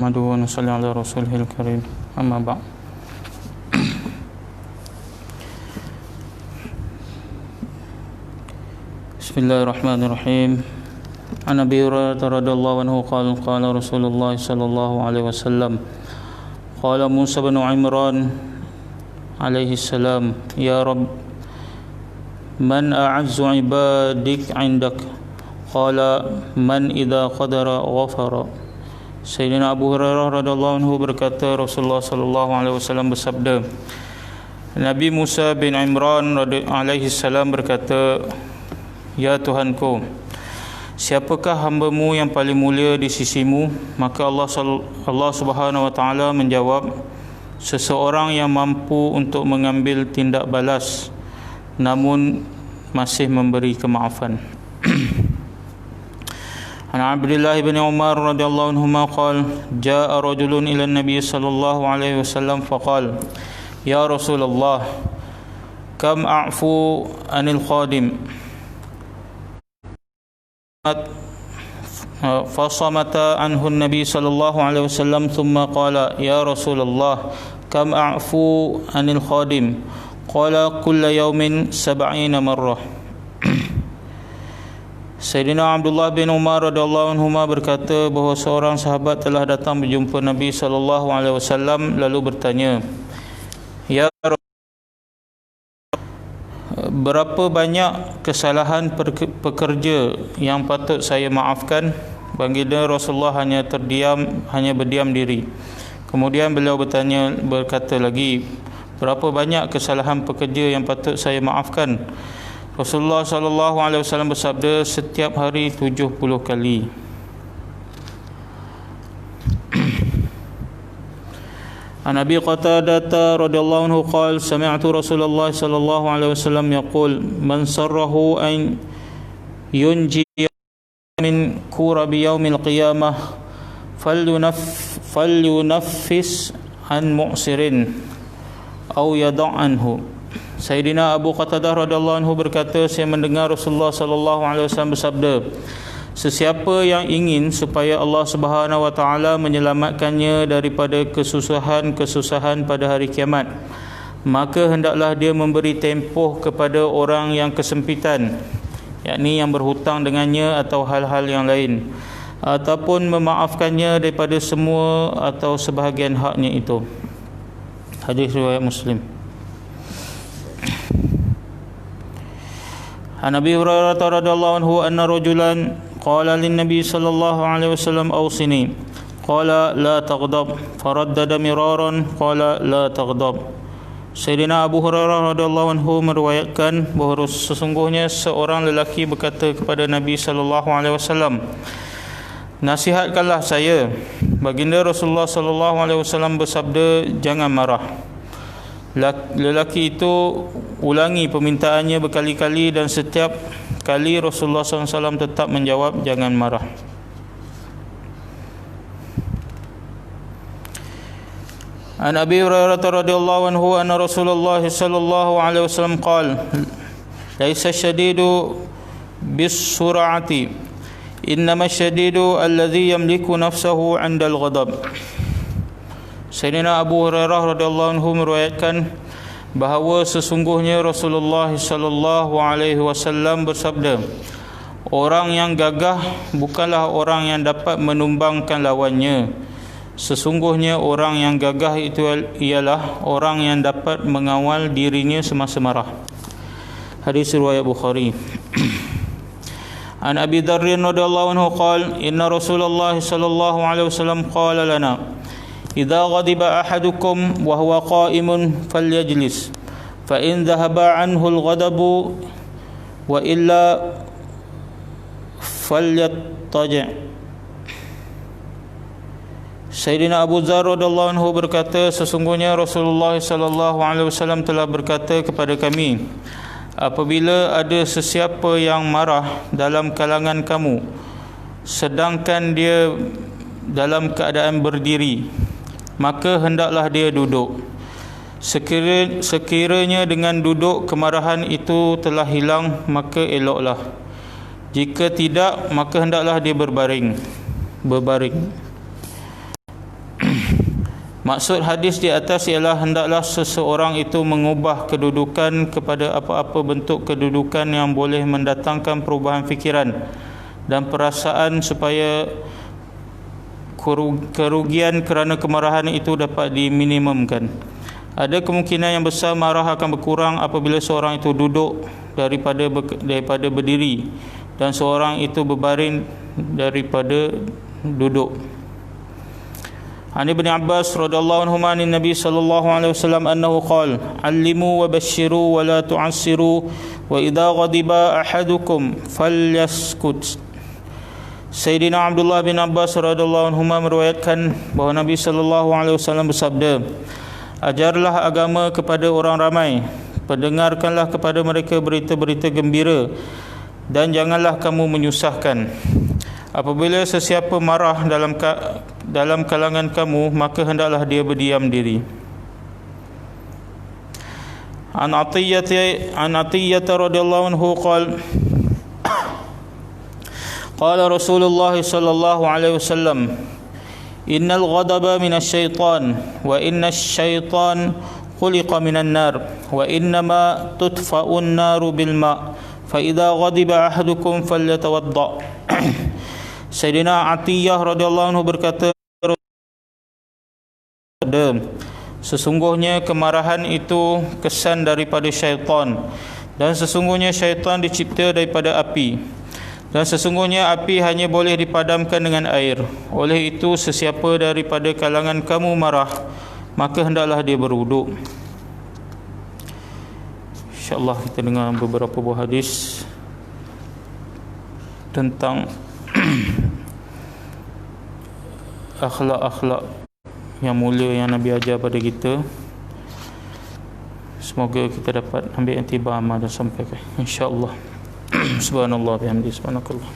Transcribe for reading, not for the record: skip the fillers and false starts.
nahmaduhu wa nusalli ala rasulihil karim. Amma ba'd. Bismillahirrahmanirrahim. An Abi Hurairah radhiyallahu anhu qala qala Rasulullah sallallahu alaihi wasallam qala Musa bin Imran alaihi salam ya Rabb man a'azzu ibadik 'indak qala man idza qadara ghafara. Sayyidina Abu Hurairah radhiyallahu anhu berkata, Rasulullah sallallahu alaihi wasallam bersabda, Nabi Musa bin Imran alaihi salam berkata, ya Tuhanku, siapakah hamba-Mu yang paling mulia di sisi-Mu? Maka Allah Subhanahu wa taala menjawab, seseorang yang mampu untuk mengambil tindak balas namun masih memberi kemaafan. An Abdullah bin Umar radhiyallahu anhuma qala jaa rajulun ila an-nabiy sallallahu alaihi wasallam faqala ya Rasulullah kam a'fu anil khadim fasamata anhu an-nabiy sallallahu alaihi wasallam thumma qala ya Rasulullah kam a'fu anil khadim qala kulla yawmin 70 marrah. Sayyidina Abdullah bin Umar radhiyallahu anhuma berkata bahawa seorang sahabat telah datang berjumpa Nabi sallallahu alaihi wasallam lalu bertanya, ya berapa banyak kesalahan pekerja yang patut saya maafkan? Baginda Rasulullah hanya berdiam diri. Kemudian beliau berkata lagi, berapa banyak kesalahan pekerja yang patut saya maafkan? Rasulullah sallallahu alaihi wasallam bersabda, setiap hari 70 kali. An Abi Qatadah radhiyallahu anhu qala sami'tu Rasulullah sallallahu alaihi wasallam yaqul man sarrahu an yunji min kurabi yaumil qiyamah falyunaffis an mu'sirin aw yad'anhu. Sayyidina Abu Qatadah radhiyallahu anhu berkata, saya mendengar Rasulullah sallallahu alaihi wasallam bersabda, sesiapa yang ingin supaya Allah Subhanahu wa taala menyelamatkannya daripada kesusahan pada hari kiamat, maka hendaklah dia memberi tempoh kepada orang yang kesempitan, yakni yang berhutang dengannya atau hal-hal yang lain, ataupun memaafkannya daripada semua atau sebahagian haknya itu. Hadis riwayat Muslim. An Abi Hurairah radhiyallahu anhu anna rajulan qala lin nabi sallallahu alaihi wasallam awsini qala la taghdab faraddada miraran qala la taghdab. Sayyidina Abu Hurairah radhiyallahu anhu meriwayatkan bahawa sesungguhnya seorang lelaki berkata kepada Nabi sallallahu alaihi wasallam, nasihatkanlah saya. Baginda Rasulullah sallallahu alaihi wasallam bersabda, jangan marah. Lelaki itu ulangi permintaannya berkali-kali dan setiap kali Rasulullah SAW tetap menjawab, jangan marah. An Abi Hurairah radhiyallahu anhu anna Rasulullah sallallahu alaihi wasallam qala laisa syadidu bis sur'ati innama syadidu alladhi yamliku nafsahu 'inda al-ghadab. Sayyidina Abu Hurairah radhiyallahu anhu meriwayatkan bahawa sesungguhnya Rasulullah sallallahu alaihi wasallam bersabda, orang yang gagah bukanlah orang yang dapat menumbangkan lawannya. Sesungguhnya orang yang gagah itu ialah orang yang dapat mengawal dirinya semasa marah. Hadis riwayat Bukhari. An Abi Dzar radhiyallahu anhu qala inna Rasulullah sallallahu alaihi wasallam qala lana idza ghadiba ahadukum wa huwa qa'imun falyajlis fa in dhahaba anhu al-ghadabu wa illa falyattaji'. Sayyidina Abu Dzar radhiyallahu anhu berkata, sesungguhnya Rasulullah sallallahu alaihi wasallam telah berkata kepada kami, apabila ada sesiapa yang marah dalam kalangan kamu sedangkan dia dalam keadaan berdiri, maka hendaklah dia duduk. Sekiranya dengan duduk kemarahan itu telah hilang, maka eloklah. Jika tidak, maka hendaklah dia berbaring. Maksud hadis di atas ialah hendaklah seseorang itu mengubah kedudukan kepada apa-apa bentuk kedudukan yang boleh mendatangkan perubahan fikiran dan perasaan supaya kerugian kerana kemarahan itu dapat diminimumkan. Ada kemungkinan yang besar marah akan berkurang apabila seorang itu duduk daripada berdiri dan seorang itu berbaring daripada duduk. An Ibn Abbas radhiyallahu anhu an Nabi sallallahu alaihi wasallam annahu qala allimu wa bashiru wa la tu'assiru wa idza ghadiba ahadukum falyaskut. Sayyidina Abdullah bin Abbas radhiyallahu anhu meriwayatkan bahawa Nabi sallallahu alaihi wasallam bersabda, ajarlah agama kepada orang ramai, pendengarkanlah kepada mereka berita-berita gembira dan janganlah kamu menyusahkan. Apabila sesiapa marah dalam kalangan kamu, maka hendaklah dia berdiam diri. An Atiyah radhiyallahu anhu qala Rasulullah sallallahu alaihi wasallam, innal ghadaba minasy syaitan wa innasy syaitan khuliqa minan nar wa innama tudfa'un naru bil ma' fa idza ghadiba ahadukum falyatawadda. Sayyidina Atiyah radhiyallahu anhu berkata, sesungguhnya kemarahan itu kesan daripada syaitan, dan sesungguhnya syaitan dicipta daripada api, dan sesungguhnya api hanya boleh dipadamkan dengan air. Oleh itu sesiapa daripada kalangan kamu marah, maka hendaklah dia berwuduk. InsyaAllah kita dengar beberapa buah hadis tentang akhlak-akhlak yang mulia yang Nabi ajar pada kita. Semoga kita dapat ambil intibar amal dan sampaikan, insya-Allah. Subhanallah bihamdihi, subhanakallah.